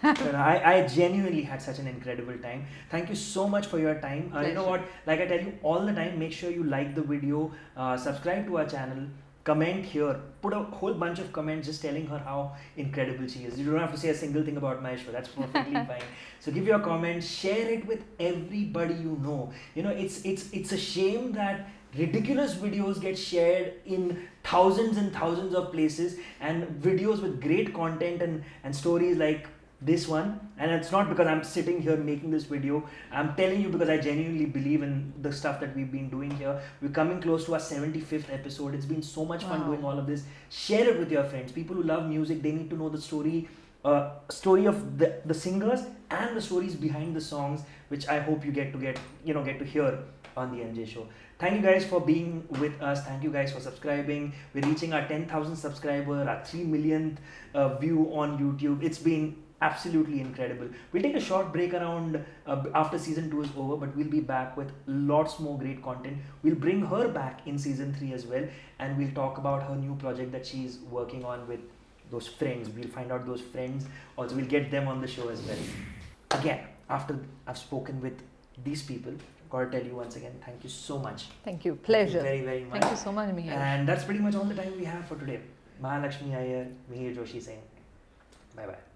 I genuinely had such an incredible time. Thank you so much for your time. You know what? Like I tell you all the time, make sure you like the video, subscribe to our channel, comment here, put a whole bunch of comments just telling her how incredible she is. You don't have to say a single thing about my show. That's perfectly fine. So give your comments, share it with everybody you know. You know, it's a shame that ridiculous videos get shared in thousands and thousands of places, and videos with great content and stories like this one. And it's not because I'm sitting here making this video. I'm telling you because I genuinely believe in the stuff that we've been doing here. We're coming close to our 75th episode. It's been so much fun doing all of this. Share it with your friends. People who love music, they need to know the story of the singers and the stories behind the songs, which I hope you get to hear on the NJ show. Thank you guys for being with us. Thank you guys for subscribing. We're reaching our 10,000 subscriber, our 3 millionth view on YouTube. It's been absolutely incredible. We'll take a short break around after season 2 is over, but we'll be back with lots more great content. We'll bring her back in season 3 as well, and we'll talk about her new project that she's working on with those friends. We'll find out those friends. Also, we'll get them on the show as well. Again, after I've spoken with these people, gotta tell you once again, thank you so much. Thank you. Pleasure. Thank you very, very much. Thank you so much, Mihir. And that's pretty much all the time we have for today. Mahalaxmi Iyer, Mihir Joshi saying bye-bye.